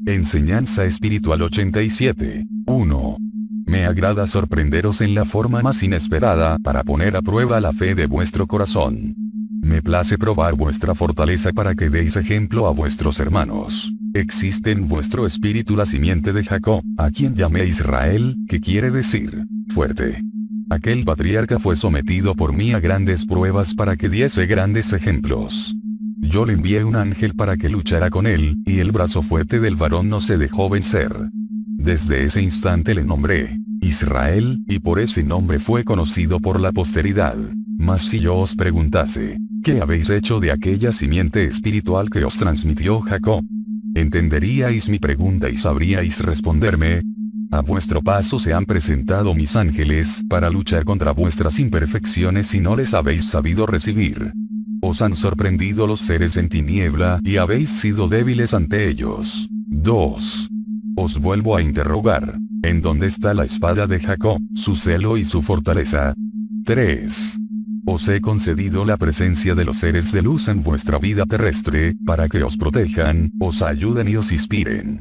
Enseñanza espiritual 87. 1. Me agrada sorprenderos en la forma más inesperada para poner a prueba la fe de vuestro corazón. Me place probar vuestra fortaleza para que deis ejemplo a vuestros hermanos. Existe en vuestro espíritu la simiente de Jacob, a quien llamé Israel, que quiere decir, fuerte. Aquel patriarca fue sometido por mí a grandes pruebas para que diese grandes ejemplos. Yo le envié un ángel para que luchara con él, y el brazo fuerte del varón no se dejó vencer. Desde ese instante le nombré Israel, y por ese nombre fue conocido por la posteridad. Mas si yo os preguntase, ¿qué habéis hecho de aquella simiente espiritual que os transmitió Jacob? Entenderíais mi pregunta y sabríais responderme. A vuestro paso se han presentado mis ángeles para luchar contra vuestras imperfecciones y no les habéis sabido recibir. Os han sorprendido los seres en tiniebla y habéis sido débiles ante ellos. 2. Os vuelvo a interrogar. ¿En dónde está la espada de Jacob, su celo y su fortaleza? 3. Os he concedido la presencia de los seres de luz en vuestra vida terrestre, para que os protejan, os ayuden y os inspiren.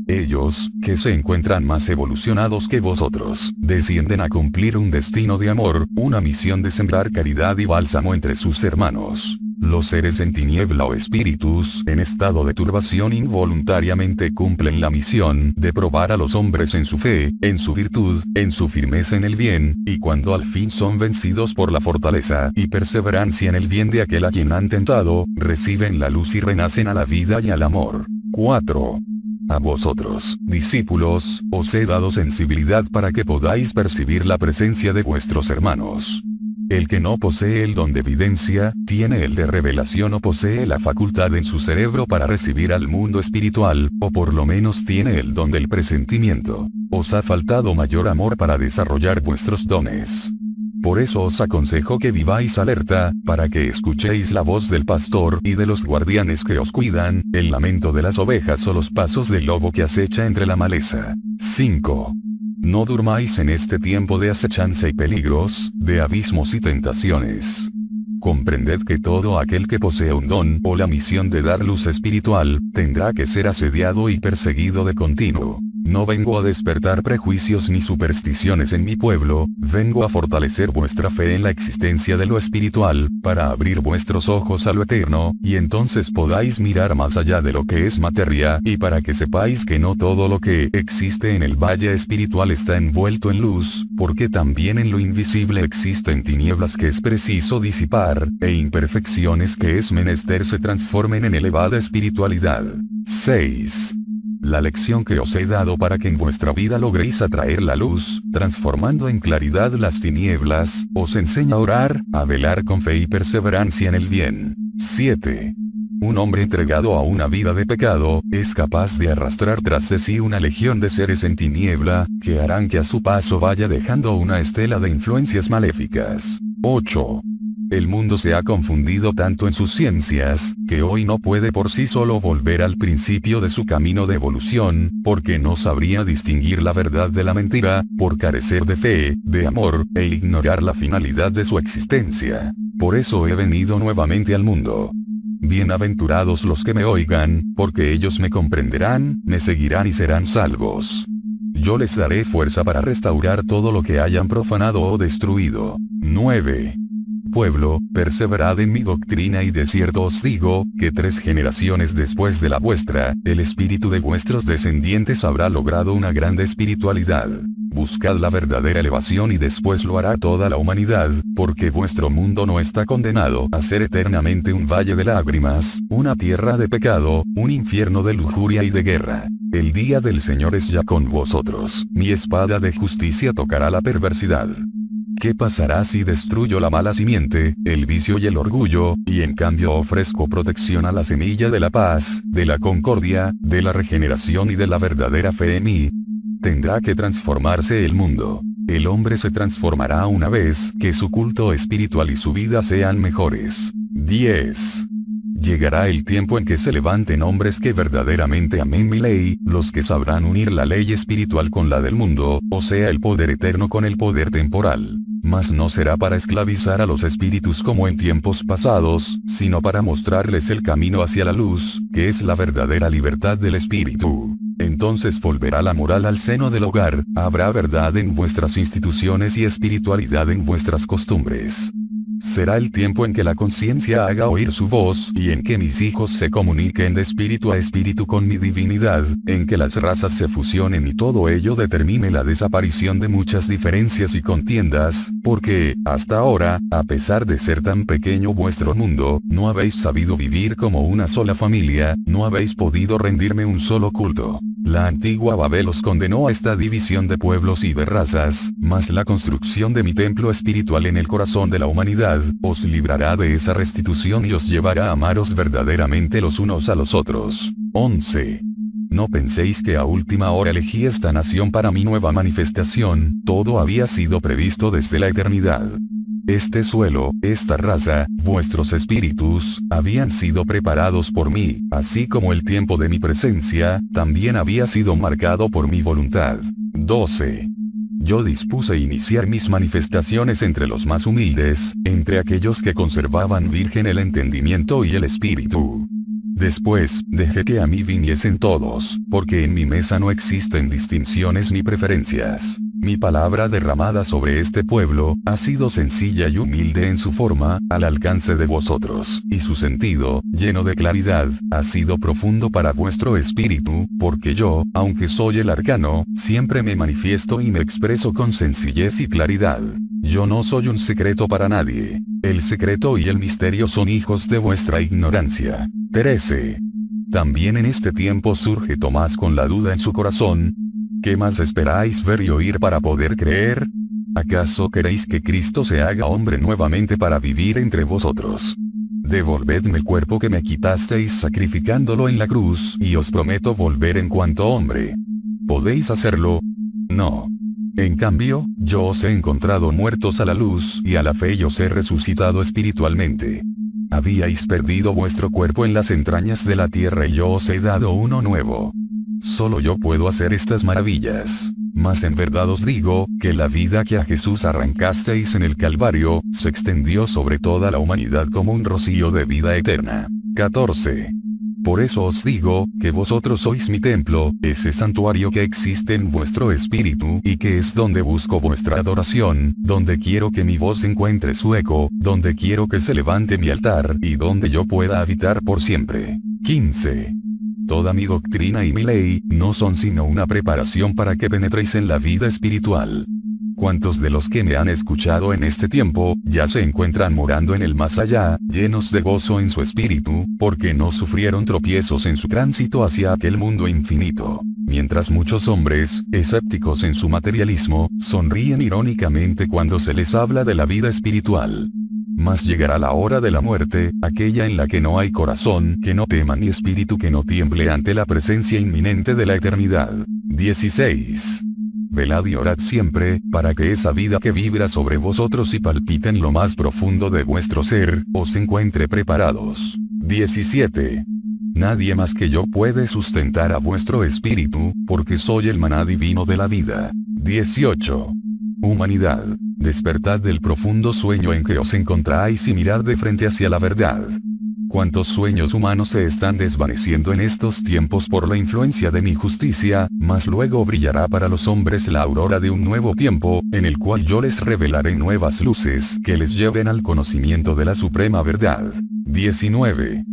Ellos, que se encuentran más evolucionados que vosotros, descienden a cumplir un destino de amor, una misión de sembrar caridad y bálsamo entre sus hermanos. Los seres en tiniebla o espíritus en estado de turbación involuntariamente cumplen la misión de probar a los hombres en su fe, en su virtud, en su firmeza en el bien, y cuando al fin son vencidos por la fortaleza y perseverancia en el bien de aquel a quien han tentado, reciben la luz y renacen a la vida y al amor. 4. A vosotros, discípulos, os he dado sensibilidad para que podáis percibir la presencia de vuestros hermanos. El que no posee el don de evidencia, tiene el de revelación o posee la facultad en su cerebro para recibir al mundo espiritual, o por lo menos tiene el don del presentimiento. Os ha faltado mayor amor para desarrollar vuestros dones. Por eso os aconsejo que viváis alerta, para que escuchéis la voz del pastor y de los guardianes que os cuidan, el lamento de las ovejas o los pasos del lobo que acecha entre la maleza. 5. No durmáis en este tiempo de acechanza y peligros, de abismos y tentaciones. Comprended que todo aquel que posee un don o la misión de dar luz espiritual, tendrá que ser asediado y perseguido de continuo. No vengo a despertar prejuicios ni supersticiones en mi pueblo, vengo a fortalecer vuestra fe en la existencia de lo espiritual, para abrir vuestros ojos a lo eterno, y entonces podáis mirar más allá de lo que es materia, y para que sepáis que no todo lo que existe en el valle espiritual está envuelto en luz, porque también en lo invisible existen tinieblas que es preciso disipar, e imperfecciones que es menester se transformen en elevada espiritualidad. 6. La lección que os he dado para que en vuestra vida logréis atraer la luz, transformando en claridad las tinieblas, os enseña a orar, a velar con fe y perseverancia en el bien. 7. Un hombre entregado a una vida de pecado, es capaz de arrastrar tras de sí una legión de seres en tiniebla, que harán que a su paso vaya dejando una estela de influencias maléficas. 8. El mundo se ha confundido tanto en sus ciencias, que hoy no puede por sí solo volver al principio de su camino de evolución, porque no sabría distinguir la verdad de la mentira, por carecer de fe, de amor, e ignorar la finalidad de su existencia. Por eso he venido nuevamente al mundo. Bienaventurados los que me oigan, porque ellos me comprenderán, me seguirán y serán salvos. Yo les daré fuerza para restaurar todo lo que hayan profanado o destruido. 9. Pueblo, perseverad en mi doctrina y de cierto os digo, que 3 generaciones después de la vuestra, el espíritu de vuestros descendientes habrá logrado una grande espiritualidad. Buscad la verdadera elevación y después lo hará toda la humanidad, porque vuestro mundo no está condenado a ser eternamente un valle de lágrimas, una tierra de pecado, un infierno de lujuria y de guerra. El día del Señor es ya con vosotros, mi espada de justicia tocará la perversidad. ¿Qué pasará si destruyo la mala simiente, el vicio y el orgullo, y en cambio ofrezco protección a la semilla de la paz, de la concordia, de la regeneración y de la verdadera fe en mí? Tendrá que transformarse el mundo. El hombre se transformará una vez que su culto espiritual y su vida sean mejores. 10. Llegará el tiempo en que se levanten hombres que verdaderamente amen mi ley, los que sabrán unir la ley espiritual con la del mundo, o sea el poder eterno con el poder temporal. mas no será para esclavizar a los espíritus como en tiempos pasados, sino para mostrarles el camino hacia la luz, que es la verdadera libertad del espíritu. Entonces volverá la moral al seno del hogar, habrá verdad en vuestras instituciones y espiritualidad en vuestras costumbres. Será el tiempo en que la conciencia haga oír su voz, y en que mis hijos se comuniquen de espíritu a espíritu con mi divinidad, en que las razas se fusionen y todo ello determine la desaparición de muchas diferencias y contiendas, porque, hasta ahora, a pesar de ser tan pequeño vuestro mundo, no habéis sabido vivir como una sola familia, no habéis podido rendirme un solo culto. La antigua Babel os condenó a esta división de pueblos y de razas, mas la construcción de mi templo espiritual en el corazón de la humanidad, os librará de esa restitución y os llevará a amaros verdaderamente los unos a los otros. 11. No penséis que a última hora elegí esta nación para mi nueva manifestación, todo había sido previsto desde la eternidad. Este suelo, esta raza, vuestros espíritus, habían sido preparados por mí, así como el tiempo de mi presencia, también había sido marcado por mi voluntad. 12. Yo dispuse iniciar mis manifestaciones entre los más humildes, entre aquellos que conservaban virgen el entendimiento y el espíritu. Después, dejé que a mí viniesen todos, porque en mi mesa no existen distinciones ni preferencias. Mi palabra derramada sobre este pueblo, ha sido sencilla y humilde en su forma, al alcance de vosotros, y su sentido, lleno de claridad, ha sido profundo para vuestro espíritu, porque yo, aunque soy el arcano, siempre me manifiesto y me expreso con sencillez y claridad. Yo no soy un secreto para nadie. El secreto y el misterio son hijos de vuestra ignorancia. 13. También en este tiempo surge Tomás con la duda en su corazón. ¿Qué más esperáis ver y oír para poder creer? ¿Acaso queréis que Cristo se haga hombre nuevamente para vivir entre vosotros? Devolvedme el cuerpo que me quitasteis sacrificándolo en la cruz, y os prometo volver en cuanto hombre. ¿Podéis hacerlo? No. En cambio, yo os he encontrado muertos a la luz y a la fe y os he resucitado espiritualmente. Habíais perdido vuestro cuerpo en las entrañas de la tierra y yo os he dado uno nuevo. Solo yo puedo hacer estas maravillas. Mas en verdad os digo, que la vida que a Jesús arrancasteis en el Calvario, se extendió sobre toda la humanidad como un rocío de vida eterna. 14. Por eso os digo, que vosotros sois mi templo, ese santuario que existe en vuestro espíritu y que es donde busco vuestra adoración, donde quiero que mi voz encuentre su eco, donde quiero que se levante mi altar y donde yo pueda habitar por siempre. 15. Toda mi doctrina y mi ley, no son sino una preparación para que penetréis en la vida espiritual. ¿Cuántos de los que me han escuchado en este tiempo, ya se encuentran morando en el más allá, llenos de gozo en su espíritu, porque no sufrieron tropiezos en su tránsito hacia aquel mundo infinito? Mientras muchos hombres, escépticos en su materialismo, sonríen irónicamente cuando se les habla de la vida espiritual. Mas llegará la hora de la muerte, aquella en la que no hay corazón que no tema ni espíritu que no tiemble ante la presencia inminente de la eternidad. 16. Velad y orad siempre, para que esa vida que vibra sobre vosotros y palpita en lo más profundo de vuestro ser, os encuentre preparados. 17. Nadie más que yo puede sustentar a vuestro espíritu, porque soy el maná divino de la vida. 18. Humanidad, despertad del profundo sueño en que os encontráis y mirad de frente hacia la verdad. Cuántos sueños humanos se están desvaneciendo en estos tiempos por la influencia de mi justicia, mas luego brillará para los hombres la aurora de un nuevo tiempo, en el cual yo les revelaré nuevas luces que les lleven al conocimiento de la suprema verdad. 19.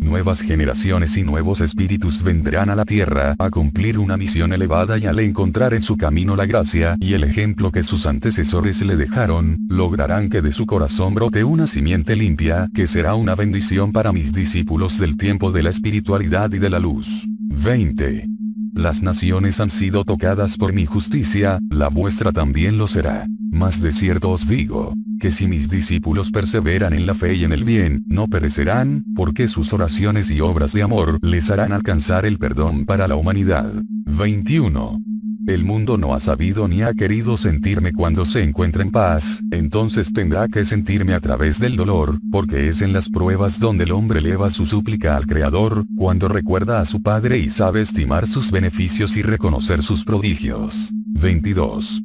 Nuevas generaciones y nuevos espíritus vendrán a la tierra a cumplir una misión elevada y al encontrar en su camino la gracia y el ejemplo que sus antecesores le dejaron, lograrán que de su corazón brote una simiente limpia que será una bendición para mis discípulos del tiempo de la espiritualidad y de la luz. 20. Las naciones han sido tocadas por mi justicia, la vuestra también lo será. Mas de cierto os digo, que si mis discípulos perseveran en la fe y en el bien, no perecerán, porque sus oraciones y obras de amor les harán alcanzar el perdón para la humanidad. 21. El mundo no ha sabido ni ha querido sentirme cuando se encuentra en paz, entonces tendrá que sentirme a través del dolor, porque es en las pruebas donde el hombre eleva su súplica al Creador, cuando recuerda a su Padre y sabe estimar sus beneficios y reconocer sus prodigios. 22.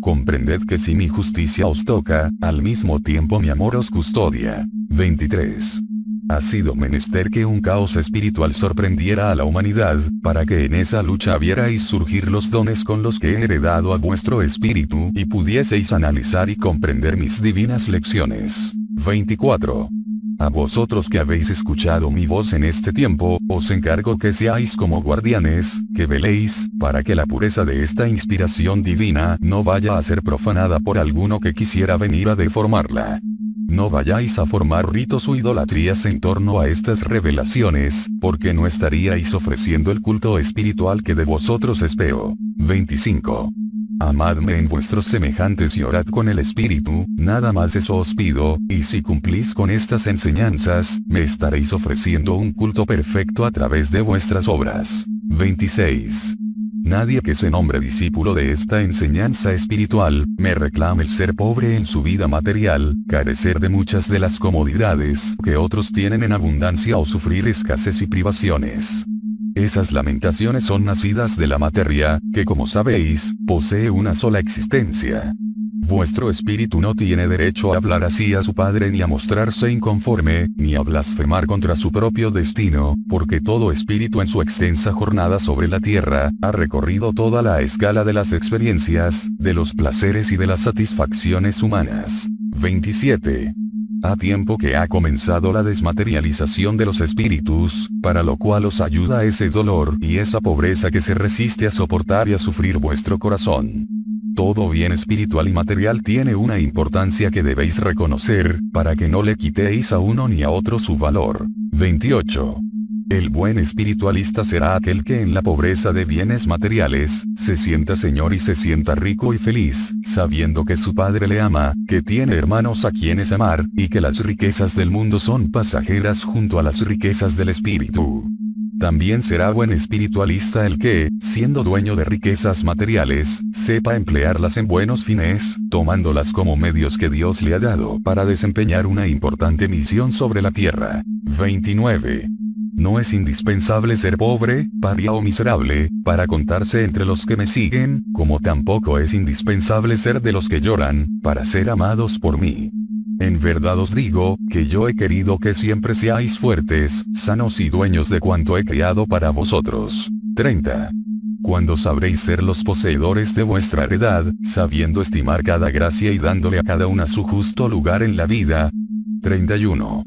comprended que si mi justicia os toca, al mismo tiempo mi amor os custodia. 23. Ha sido menester que un caos espiritual sorprendiera a la humanidad, para que en esa lucha vierais surgir los dones con los que he heredado a vuestro espíritu y pudieseis analizar y comprender mis divinas lecciones. 24. A vosotros que habéis escuchado mi voz en este tiempo, os encargo que seáis como guardianes, que veléis, para que la pureza de esta inspiración divina no vaya a ser profanada por alguno que quisiera venir a deformarla. No vayáis a formar ritos o idolatrías en torno a estas revelaciones, porque no estaríais ofreciendo el culto espiritual que de vosotros espero. 25. Amadme en vuestros semejantes y orad con el espíritu, nada más eso os pido, y si cumplís con estas enseñanzas, me estaréis ofreciendo un culto perfecto a través de vuestras obras. 26. Nadie que se nombre discípulo de esta enseñanza espiritual, me reclame el ser pobre en su vida material, carecer de muchas de las comodidades que otros tienen en abundancia o sufrir escasez y privaciones. Esas lamentaciones son nacidas de la materia, que como sabéis, posee una sola existencia. Vuestro espíritu no tiene derecho a hablar así a su Padre ni a mostrarse inconforme, ni a blasfemar contra su propio destino, porque todo espíritu en su extensa jornada sobre la tierra, ha recorrido toda la escala de las experiencias, de los placeres y de las satisfacciones humanas. 27. Ha tiempo que ha comenzado la desmaterialización de los espíritus, para lo cual os ayuda ese dolor y esa pobreza que se resiste a soportar y a sufrir vuestro corazón. Todo bien espiritual y material tiene una importancia que debéis reconocer, para que no le quitéis a uno ni a otro su valor. 28. El buen espiritualista será aquel que en la pobreza de bienes materiales, se sienta señor y se sienta rico y feliz, sabiendo que su Padre le ama, que tiene hermanos a quienes amar, y que las riquezas del mundo son pasajeras junto a las riquezas del espíritu. También será buen espiritualista el que, siendo dueño de riquezas materiales, sepa emplearlas en buenos fines, tomándolas como medios que Dios le ha dado para desempeñar una importante misión sobre la tierra. 29. No es indispensable ser pobre, paria o miserable, para contarse entre los que me siguen, como tampoco es indispensable ser de los que lloran, para ser amados por mí. En verdad os digo, que yo he querido que siempre seáis fuertes, sanos y dueños de cuanto he creado para vosotros. 30. Cuando sabréis ser los poseedores de vuestra heredad, sabiendo estimar cada gracia y dándole a cada una su justo lugar en la vida. 31.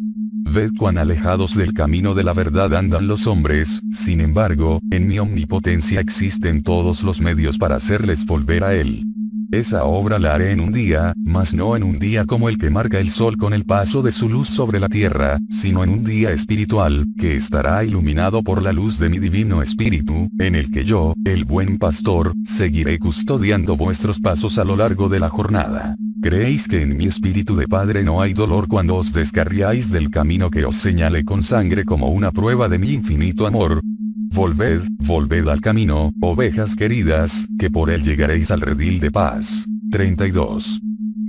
Ved cuán alejados del camino de la verdad andan los hombres, sin embargo, en mi omnipotencia existen todos los medios para hacerles volver a él. Esa obra la haré en un día, mas no en un día como el que marca el sol con el paso de su luz sobre la tierra, sino en un día espiritual, que estará iluminado por la luz de mi divino espíritu, en el que yo, el buen pastor, seguiré custodiando vuestros pasos a lo largo de la jornada. ¿Creéis que en mi espíritu de Padre no hay dolor cuando os descarriáis del camino que os señalé con sangre como una prueba de mi infinito amor? Volved, volved al camino, ovejas queridas, que por él llegaréis al redil de paz. 32.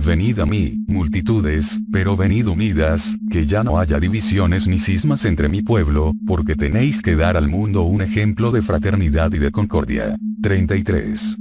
Venid a mí, multitudes, pero venid unidas, que ya no haya divisiones ni cismas entre mi pueblo, porque tenéis que dar al mundo un ejemplo de fraternidad y de concordia. 33.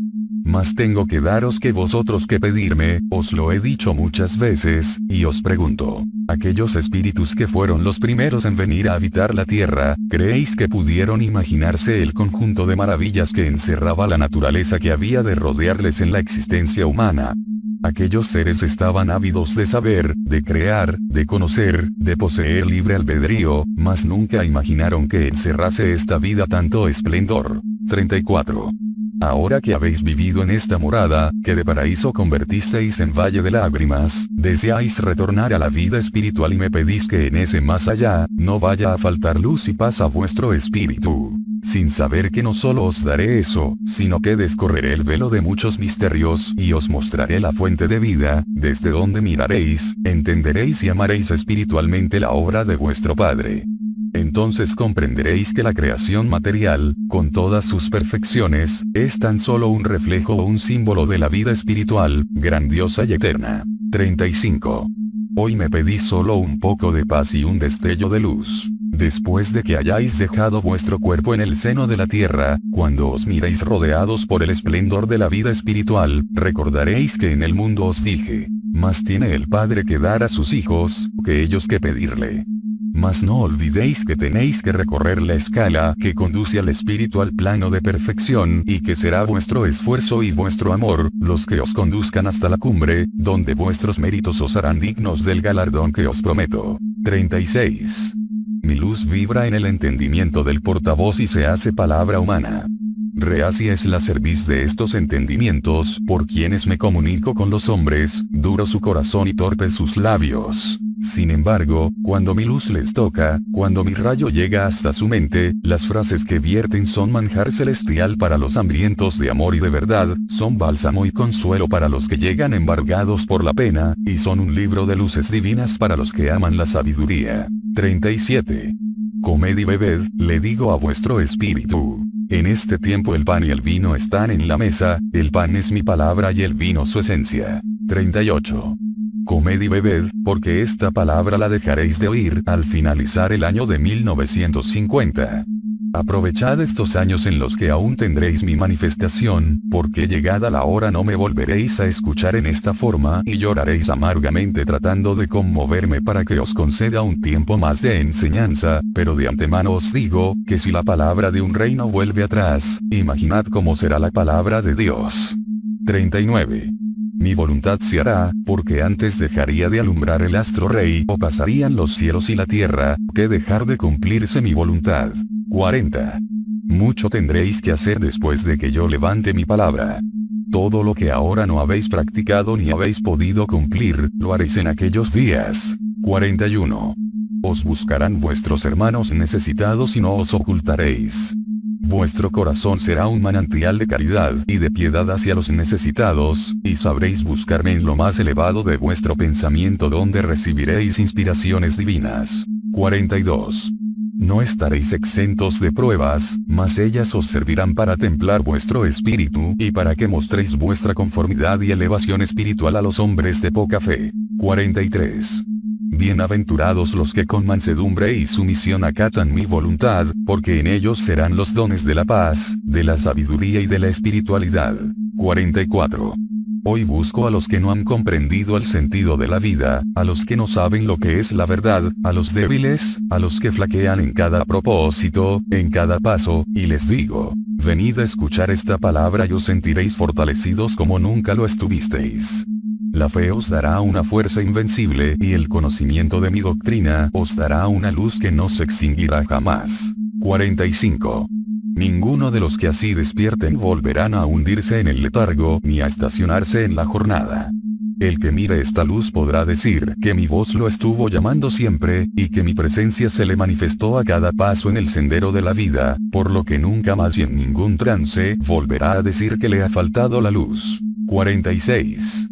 Mas tengo que daros que vosotros que pedirme, os lo he dicho muchas veces, y os pregunto, aquellos espíritus que fueron los primeros en venir a habitar la tierra, ¿creéis que pudieron imaginarse el conjunto de maravillas que encerraba la naturaleza que había de rodearles en la existencia humana? Aquellos seres estaban ávidos de saber, de crear, de conocer, de poseer libre albedrío, mas nunca imaginaron que encerrase esta vida tanto esplendor. 34. Ahora que habéis vivido en esta morada, que de paraíso convertisteis en valle de lágrimas, deseáis retornar a la vida espiritual y me pedís que en ese más allá, no vaya a faltar luz y paz a vuestro espíritu. Sin saber que no solo os daré eso, sino que descorreré el velo de muchos misterios y os mostraré la fuente de vida, desde donde miraréis, entenderéis y amaréis espiritualmente la obra de vuestro Padre. Entonces comprenderéis que la creación material, con todas sus perfecciones, es tan solo un reflejo o un símbolo de la vida espiritual, grandiosa y eterna. 35. Hoy me pedís solo un poco de paz y un destello de luz. Después de que hayáis dejado vuestro cuerpo en el seno de la tierra, cuando os miréis rodeados por el esplendor de la vida espiritual, recordaréis que en el mundo os dije, más tiene el Padre que dar a sus hijos, que ellos que pedirle. Mas no olvidéis que tenéis que recorrer la escala que conduce al espiritual plano de perfección y que será vuestro esfuerzo y vuestro amor, los que os conduzcan hasta la cumbre, donde vuestros méritos os harán dignos del galardón que os prometo. 36. Mi luz vibra en el entendimiento del portavoz y se hace palabra humana. Reacia es la cerviz de estos entendimientos, por quienes me comunico con los hombres, duro su corazón y torpes sus labios. Sin embargo, cuando mi luz les toca, cuando mi rayo llega hasta su mente, las frases que vierten son manjar celestial para los hambrientos de amor y de verdad, son bálsamo y consuelo para los que llegan embargados por la pena, y son un libro de luces divinas para los que aman la sabiduría. 37. Comed y bebed, le digo a vuestro espíritu. En este tiempo el pan y el vino están en la mesa, el pan es mi palabra y el vino su esencia. 38. Comed y bebed, porque esta palabra la dejaréis de oír al finalizar el año de 1950. Aprovechad estos años en los que aún tendréis mi manifestación, porque llegada la hora no me volveréis a escuchar en esta forma y lloraréis amargamente tratando de conmoverme para que os conceda un tiempo más de enseñanza, pero de antemano os digo, que si la palabra de un reino vuelve atrás, imaginad cómo será la palabra de Dios. 39. Mi voluntad se hará, porque antes dejaría de alumbrar el astro rey o pasarían los cielos y la tierra, que dejar de cumplirse mi voluntad. 40. Mucho tendréis que hacer después de que yo levante mi palabra. Todo lo que ahora no habéis practicado ni habéis podido cumplir, lo haréis en aquellos días. 41. Os buscarán vuestros hermanos necesitados y no os ocultaréis. Vuestro corazón será un manantial de caridad y de piedad hacia los necesitados, y sabréis buscarme en lo más elevado de vuestro pensamiento donde recibiréis inspiraciones divinas. 42. No estaréis exentos de pruebas, mas ellas os servirán para templar vuestro espíritu y para que mostréis vuestra conformidad y elevación espiritual a los hombres de poca fe. 43. Bienaventurados los que con mansedumbre y sumisión acatan mi voluntad, porque en ellos serán los dones de la paz, de la sabiduría y de la espiritualidad. 44. Hoy busco a los que no han comprendido el sentido de la vida, a los que no saben lo que es la verdad, a los débiles, a los que flaquean en cada propósito, en cada paso, y les digo, venid a escuchar esta palabra y os sentiréis fortalecidos como nunca lo estuvisteis. La fe os dará una fuerza invencible y el conocimiento de mi doctrina os dará una luz que no se extinguirá jamás. 45. Ninguno de los que así despierten volverán a hundirse en el letargo ni a estacionarse en la jornada. El que mire esta luz podrá decir que mi voz lo estuvo llamando siempre, y que mi presencia se le manifestó a cada paso en el sendero de la vida, por lo que nunca más y en ningún trance volverá a decir que le ha faltado la luz. 46.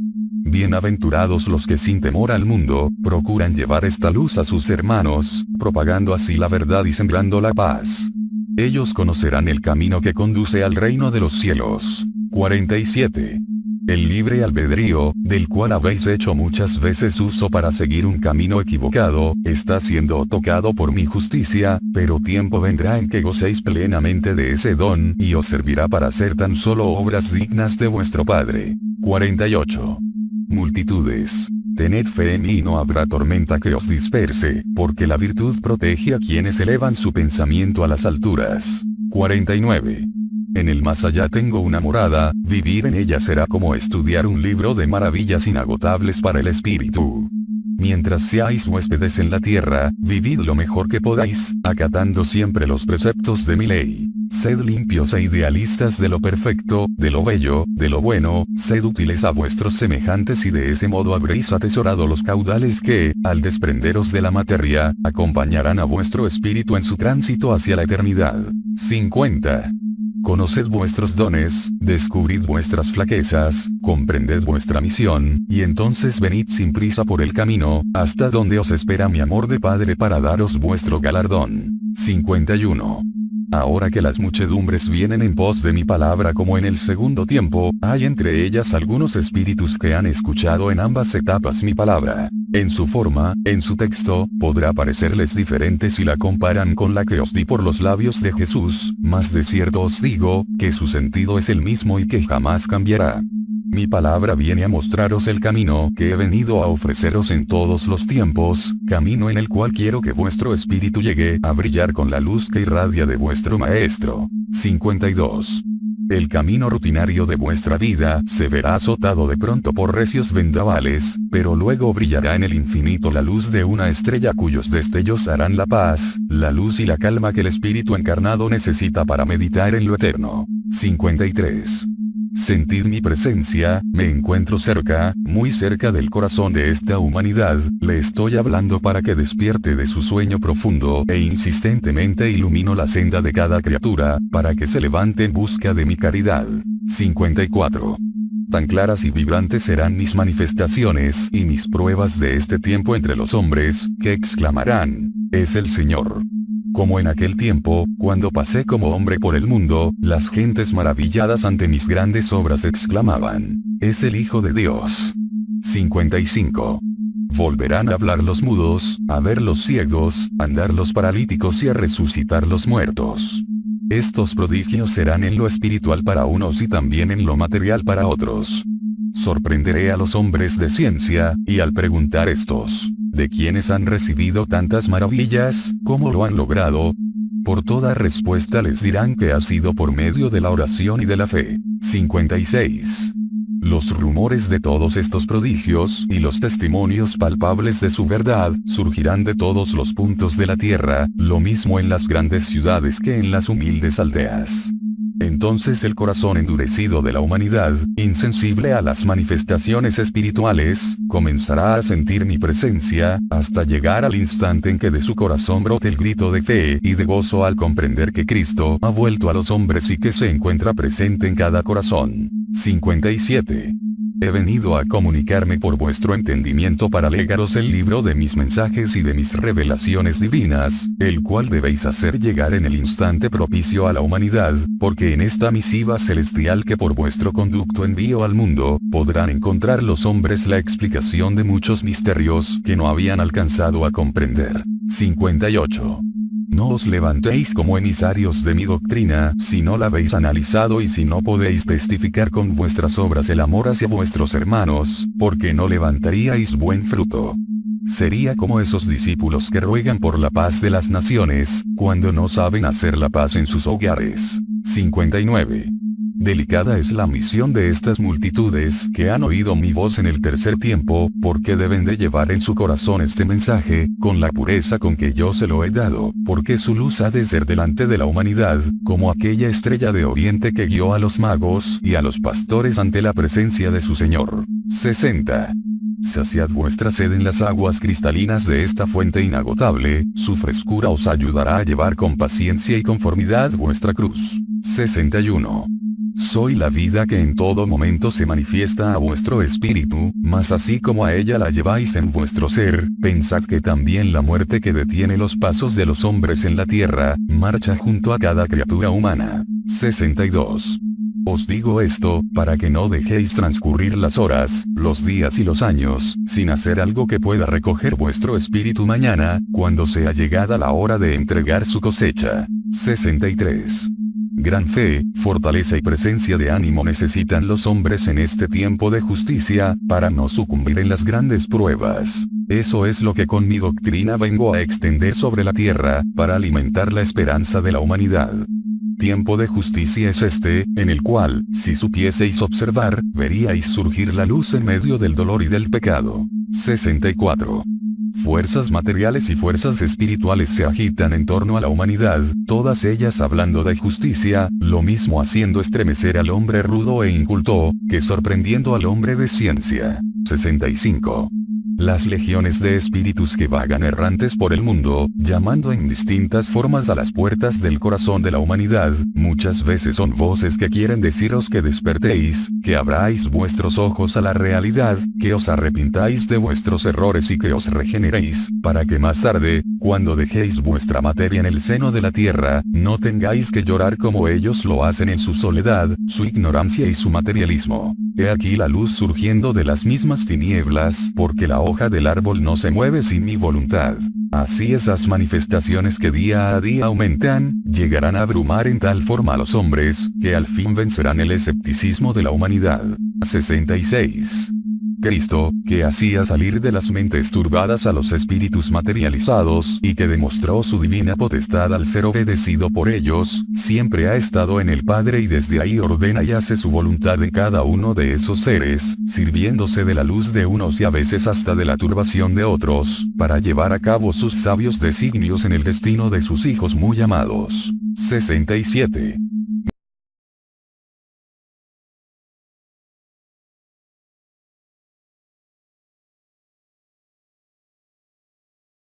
Bienaventurados los que sin temor al mundo, procuran llevar esta luz a sus hermanos, propagando así la verdad y sembrando la paz. Ellos conocerán el camino que conduce al reino de los cielos. 47. El libre albedrío, del cual habéis hecho muchas veces uso para seguir un camino equivocado, está siendo tocado por mi justicia, pero tiempo vendrá en que gocéis plenamente de ese don y os servirá para hacer tan solo obras dignas de vuestro Padre. 48. Multitudes, tened fe en mí y no habrá tormenta que os disperse, porque la virtud protege a quienes elevan su pensamiento a las alturas. 49. En el más allá tengo una morada, vivir en ella será como estudiar un libro de maravillas inagotables para el espíritu. Mientras seáis huéspedes en la tierra, vivid lo mejor que podáis, acatando siempre los preceptos de mi ley. Sed limpios e idealistas de lo perfecto, de lo bello, de lo bueno, sed útiles a vuestros semejantes y de ese modo habréis atesorado los caudales que, al desprenderos de la materia, acompañarán a vuestro espíritu en su tránsito hacia la eternidad. 50. Conoced vuestros dones, descubrid vuestras flaquezas, comprended vuestra misión, y entonces venid sin prisa por el camino, hasta donde os espera mi amor de Padre para daros vuestro galardón. 51. Ahora que las muchedumbres vienen en pos de mi palabra como en el segundo tiempo, hay entre ellas algunos espíritus que han escuchado en ambas etapas mi palabra. En su forma, en su texto, podrá parecerles diferente si la comparan con la que os di por los labios de Jesús, mas de cierto os digo, que su sentido es el mismo y que jamás cambiará. Mi palabra viene a mostraros el camino que he venido a ofreceros en todos los tiempos, camino en el cual quiero que vuestro espíritu llegue a brillar con la luz que irradia de vuestro Maestro. 52. El camino rutinario de vuestra vida se verá azotado de pronto por recios vendavales, pero luego brillará en el infinito la luz de una estrella cuyos destellos harán la paz, la luz y la calma que el espíritu encarnado necesita para meditar en lo eterno. 53. Sentid mi presencia, me encuentro cerca, muy cerca del corazón de esta humanidad, le estoy hablando para que despierte de su sueño profundo e insistentemente ilumino la senda de cada criatura, para que se levante en busca de mi caridad. 54. Tan claras y vibrantes serán mis manifestaciones y mis pruebas de este tiempo entre los hombres, que exclamarán, es el Señor. Como en aquel tiempo, cuando pasé como hombre por el mundo, las gentes maravilladas ante mis grandes obras exclamaban, es el Hijo de Dios. 55. Volverán a hablar los mudos, a ver los ciegos, a andar los paralíticos y a resucitar los muertos. Estos prodigios serán en lo espiritual para unos y también en lo material para otros. Sorprenderé a los hombres de ciencia, y al preguntar estos, ¿de quiénes han recibido tantas maravillas? ¿Cómo lo han logrado? Por toda respuesta les dirán que ha sido por medio de la oración y de la fe. 56. Los rumores de todos estos prodigios y los testimonios palpables de su verdad surgirán de todos los puntos de la tierra, lo mismo en las grandes ciudades que en las humildes aldeas. Entonces el corazón endurecido de la humanidad, insensible a las manifestaciones espirituales, comenzará a sentir mi presencia, hasta llegar al instante en que de su corazón brote el grito de fe y de gozo al comprender que Cristo ha vuelto a los hombres y que se encuentra presente en cada corazón. 57. He venido a comunicarme por vuestro entendimiento para legaros el libro de mis mensajes y de mis revelaciones divinas, el cual debéis hacer llegar en el instante propicio a la humanidad, porque en esta misiva celestial que por vuestro conducto envío al mundo, podrán encontrar los hombres la explicación de muchos misterios que no habían alcanzado a comprender. 58. No os levantéis como emisarios de mi doctrina, si no la habéis analizado y si no podéis testificar con vuestras obras el amor hacia vuestros hermanos, porque no levantaríais buen fruto. Sería como esos discípulos que ruegan por la paz de las naciones, cuando no saben hacer la paz en sus hogares. 59. Delicada es la misión de estas multitudes que han oído mi voz en el tercer tiempo, porque deben de llevar en su corazón este mensaje, con la pureza con que yo se lo he dado, porque su luz ha de ser delante de la humanidad, como aquella estrella de oriente que guió a los magos y a los pastores ante la presencia de su Señor. 60. Saciad vuestra sed en las aguas cristalinas de esta fuente inagotable, su frescura os ayudará a llevar con paciencia y conformidad vuestra cruz. 61. Soy la vida que en todo momento se manifiesta a vuestro espíritu, mas así como a ella la lleváis en vuestro ser, pensad que también la muerte que detiene los pasos de los hombres en la tierra, marcha junto a cada criatura humana. 62. Os digo esto, para que no dejéis transcurrir las horas, los días y los años, sin hacer algo que pueda recoger vuestro espíritu mañana, cuando sea llegada la hora de entregar su cosecha. 63. Gran fe, fortaleza y presencia de ánimo necesitan los hombres en este tiempo de justicia, para no sucumbir en las grandes pruebas. Eso es lo que con mi doctrina vengo a extender sobre la tierra, para alimentar la esperanza de la humanidad. Tiempo de justicia es este, en el cual, si supieseis observar, veríais surgir la luz en medio del dolor y del pecado. 64. Fuerzas materiales y fuerzas espirituales se agitan en torno a la humanidad, todas ellas hablando de justicia, lo mismo haciendo estremecer al hombre rudo e inculto, que sorprendiendo al hombre de ciencia. 65. Las legiones de espíritus que vagan errantes por el mundo, llamando en distintas formas a las puertas del corazón de la humanidad, muchas veces son voces que quieren deciros que despertéis, que abráis vuestros ojos a la realidad, que os arrepintáis de vuestros errores y que os regeneréis, para que más tarde, cuando dejéis vuestra materia en el seno de la tierra, no tengáis que llorar como ellos lo hacen en su soledad, su ignorancia y su materialismo. He aquí la luz surgiendo de las mismas tinieblas, porque la hoja del árbol no se mueve sin mi voluntad. Así esas manifestaciones que día a día aumentan, llegarán a abrumar en tal forma a los hombres, que al fin vencerán el escepticismo de la humanidad. 66. Cristo, que hacía salir de las mentes turbadas a los espíritus materializados y que demostró su divina potestad al ser obedecido por ellos, siempre ha estado en el Padre y desde ahí ordena y hace su voluntad en cada uno de esos seres, sirviéndose de la luz de unos y a veces hasta de la turbación de otros, para llevar a cabo sus sabios designios en el destino de sus hijos muy amados. 67.